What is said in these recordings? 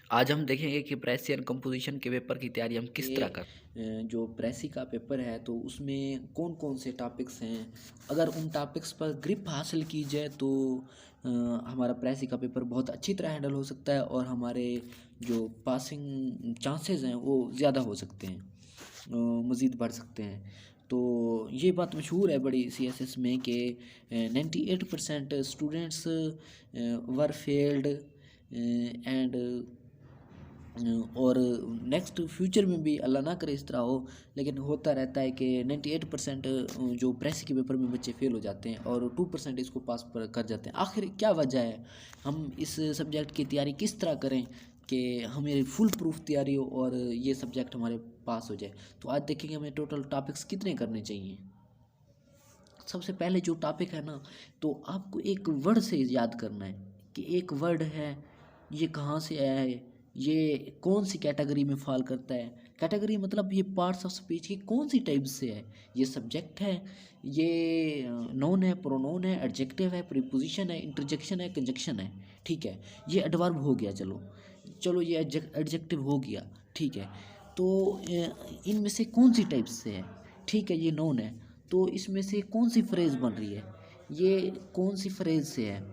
आज हम देखेंगे कि प्रेसियन कंपोजिशन के पेपर की तैयारी हम किस तरह कर। जो प्रेसी का पेपर है तो उसमें कौन कौन से टॉपिक्स हैं, अगर उन टॉपिक्स पर ग्रिप हासिल की जाए तो हमारा प्रेसी का पेपर बहुत अच्छी तरह हैंडल हो सकता है और हमारे जो पासिंग चांसेस हैं वो ज़्यादा हो सकते हैं, मज़ीद बढ़ सकते हैं। तो ये बात मशहूर है बड़ी सीएसएस में कि 98% स्टूडेंट्स वर फेल्ड एंड और नेक्स्ट फ्यूचर में भी अल्लाह ना करे इस तरह हो, लेकिन होता रहता है कि 98% जो प्रेस के पेपर में बच्चे फेल हो जाते हैं और 2% इसको पास पर कर जाते हैं। आखिर क्या वजह है, हम इस सब्जेक्ट की तैयारी किस तरह करें कि हमें फुल प्रूफ तैयारी हो और ये सब्जेक्ट हमारे पास हो जाए। तो आज देखेंगे हमें टोटल टॉपिक्स कितने करने चाहिए। सबसे पहले जो टॉपिक है ना, तो आपको एक वर्ड से याद करना है कि एक वर्ड है, ये कहाँ से आया है, ये कौन सी कैटेगरी में फॉल करता है। कैटेगरी मतलब ये पार्ट्स ऑफ स्पीच की कौन सी टाइप से है। ये सब्जेक्ट है, ये नोन है, प्रोनाउन है, एडजेक्टिव है, प्रीपोजिशन है, इंटरजेक्शन है, कंजक्शन है। ठीक है, ये एडवर्ब हो गया। चलो चलो ये एडजेक्टिव हो गया। ठीक है, तो इनमें से कौन सी टाइप से है। ठीक है, ये नोन है, तो इसमें से कौन सी फ्रेज़ बन रही है, ये कौन सी फ्रेज़ से है,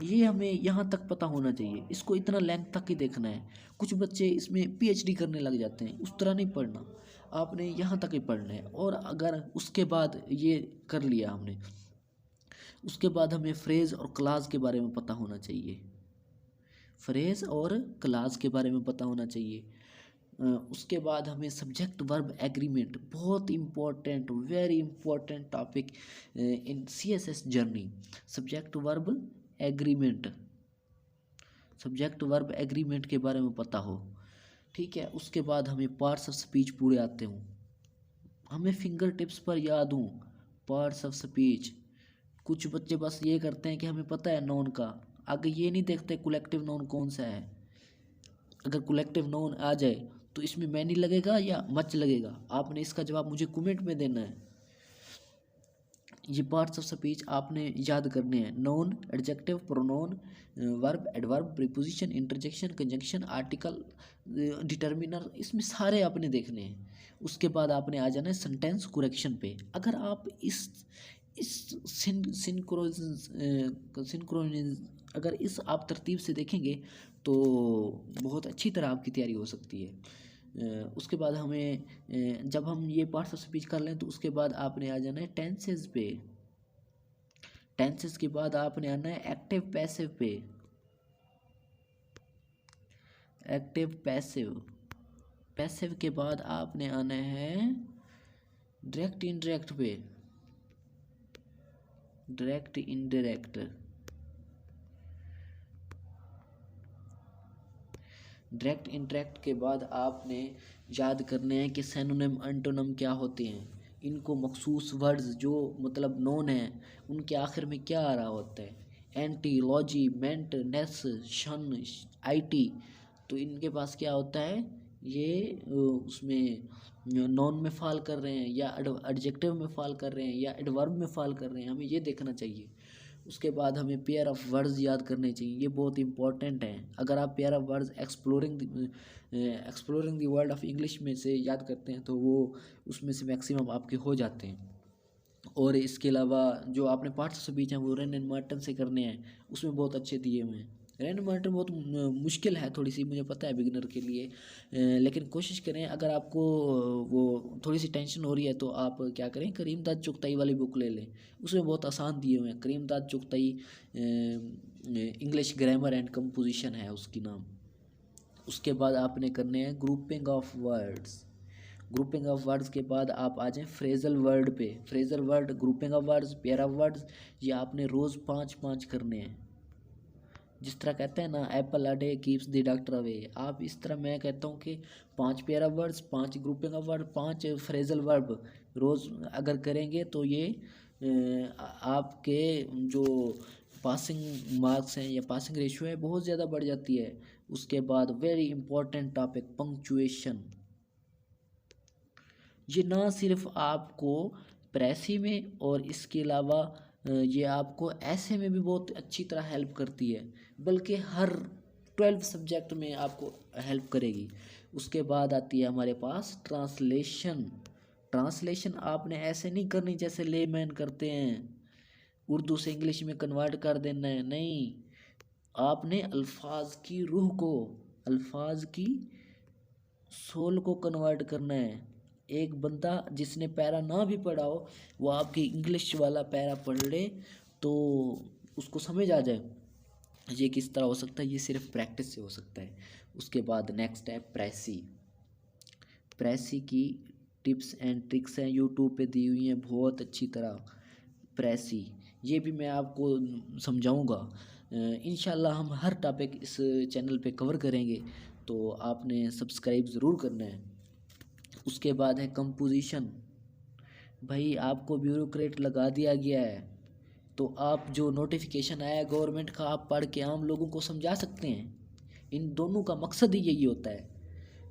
ये हमें यहाँ तक पता होना चाहिए। इसको इतना लेंथ तक ही देखना है। कुछ बच्चे इसमें पीएचडी करने लग जाते हैं, उस तरह नहीं पढ़ना, आपने यहाँ तक ही पढ़ना है। और अगर उसके बाद ये कर लिया हमने, उसके बाद हमें फ्रेज़ और क्लास के बारे में पता होना चाहिए। फ्रेज़ और क्लास के बारे में पता होना चाहिए। उसके बाद हमें सब्जेक्ट वर्ब एग्रीमेंट, बहुत important, very important topic in CSS journey. Subject verb agreement, subject verb agreement के बारे में पता हो। ठीक है, उसके बाद हमें पार्ट्स ऑफ स्पीच पूरे आते हों, हमें फिंगर टिप्स पर याद हों पार्ट्स ऑफ स्पीच। कुछ बच्चे बस ये करते हैं कि हमें पता है नॉन का, आगे ये नहीं देखते कलेक्टिव नॉन कौन सा है। अगर कलेक्टिव नाउन आ जाए तो इसमें मैनी लगेगा या मच लगेगा, आपने इसका जवाब मुझे कमेंट में देना है। ये पार्ट्स ऑफ स्पीच आपने याद करने हैं, noun, adjective, pronoun, verb, adverb, preposition, interjection, conjunction, article, determiner, इसमें सारे आपने देखने हैं। उसके बाद आपने आ जाना है सेंटेंस करेक्शन पे। अगर आप इस सिंक्रोनिज अगर इस आप तरतीब से देखेंगे तो बहुत अच्छी तरह आपकी तैयारी हो सकती है। उसके बाद हमें जब हम ये पार्ट्स ऑफ स्पीच कर लें तो उसके बाद आपने आ जाना है टेंसेस पे। टेंसेस के बाद आपने आना है एक्टिव पैसिव पे। एक्टिव पैसिव, पैसिव के बाद आपने आना है डायरेक्ट इनडायरेक्ट पे। डायरेक्ट इनडायरेक्ट, डायरेक्ट इंटरेक्ट के बाद आपने याद करने हैं कि सिनोनिम एंटोनिम क्या होते हैं। इनको मखसूस वर्ड्स जो मतलब नोन है उनके आखिर में क्या आ रहा होता है, एंटी, लॉजी, मेंट, नेस, शन, आईटी। तो इनके पास क्या होता है, ये उसमें नॉन में फॉल कर रहे हैं या एडजेक्टिव में फॉल कर रहे हैं या एडवर्ब में फॉल कर रहे हैं, हमें ये देखना चाहिए। उसके बाद हमें पेयर ऑफ वर्ड्स याद करने चाहिए, ये बहुत इंपॉर्टेंट हैं। अगर आप pair of words exploring the world of English में से याद करते हैं तो वो उसमें से मैक्सिमम आपके हो जाते हैं। और इसके अलावा जो आपने पार्ट्स ऑफ स्पीच हैं वो रेन एंड मार्टन से करने हैं, उसमें बहुत अच्छे दिए हुए हैं। रेन एंड मार्टन बहुत मुश्किल है थोड़ी सी, मुझे पता है बिगिनर के लिए, लेकिन कोशिश करें। अगर आपको वो थोड़ी सी टेंशन हो रही है तो आप क्या करें, करीमदाद चुगताई वाली बुक ले लें, उसमें बहुत आसान दिए हुए हैं। Karimdad Chughtai English grammar and composition है उसकी नाम। उसके बाद आपने करने हैं grouping of words. Grouping of words के बाद आप आ जाएं फ्रेजल वर्ड पे। Phrasal word, grouping of words, pair of words, ये आपने रोज़ 5-5 करने हैं। जिस तरह कहते हैं ना, apple a day keeps the doctor away, आप इस तरह मैं कहता हूँ कि 5 pair of words, 5 grouping of word, 5 phrasal verb रोज़ अगर करेंगे तो ये आपके जो पासिंग मार्क्स हैं या पासिंग रेशियो है बहुत ज़्यादा बढ़ जाती है। उसके बाद वेरी इंपॉर्टेंट टॉपिक पंक्चुएशन, ये ना सिर्फ आपको प्रेसी में और इसके अलावा ये आपको ऐसे में भी बहुत अच्छी तरह हेल्प करती है, बल्कि हर 12 सब्जेक्ट में आपको हेल्प करेगी। उसके बाद आती है हमारे पास ट्रांसलेशन। ट्रांसलेशन आपने ऐसे नहीं करनी जैसे लेमैन करते हैं, उर्दू से इंग्लिश में कन्वर्ट कर देना है, नहीं। आपने अल्फाज की रूह को, अल्फाज की सोल को कन्वर्ट करना है। एक बंदा जिसने पैरा ना भी पढ़ा हो, वो आपकी इंग्लिश वाला पैरा पढ़ ले तो उसको समझ आ जाए। ये किस तरह हो सकता है? ये सिर्फ प्रैक्टिस से हो सकता है। उसके बाद नेक्स्ट है प्रेसी। प्रेसी की टिप्स एंड ट्रिक्स हैं, यूट्यूब पे दी हुई हैं बहुत अच्छी तरह। प्रेसी ये भी मैं आपको समझाऊंगा। इंशाल्लाह हम हर टॉपिक इस चैनल पे कवर करेंगे, तो आपने सब्सक्राइब ज़रूर करना है। उसके बाद है कंपोजिशन। भाई आपको ब्यूरोक्रेट लगा दिया गया है, तो आप जो नोटिफिकेशन आया है गवर्नमेंट का, आप पढ़ के आम लोगों को समझा सकते हैं। इन दोनों का मकसद ही यही होता है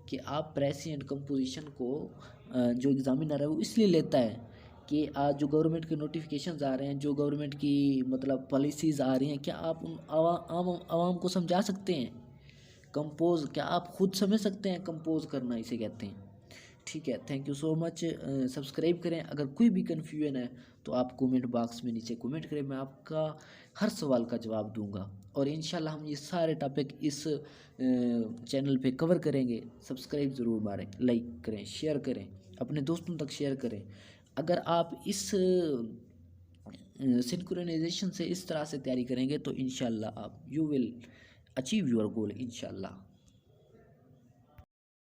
कि आप प्रेसी एंड कंपोजिशन को जो एग्ज़ामिनर है वो इसलिए लेता है कि आज जो गवर्नमेंट के नोटिफिकेशंस आ रहे हैं, जो गवर्नमेंट की मतलब पॉलिसीज़ आ रही हैं, क्या आप उन आवाम को समझा सकते हैं? कंपोज, क्या आप खुद समझ सकते हैं? कंपोज करना इसे कहते हैं। ठीक है, thank you so much. Subscribe करें। अगर कोई भी कन्फ्यूजन है तो आप कमेंट बॉक्स में नीचे कमेंट करें, मैं आपका हर सवाल का जवाब दूंगा। और इंशाल्लाह हम ये सारे टॉपिक इस चैनल पे कवर करेंगे। सब्सक्राइब ज़रूर मारें, लाइक करें, शेयर करें, अपने दोस्तों तक शेयर करें। अगर आप इस सिंक्रोनाइजेशन से इस तरह से तैयारी करेंगे तो इंशाल्लाह आप you will achieve your goal इंशाल्लाह।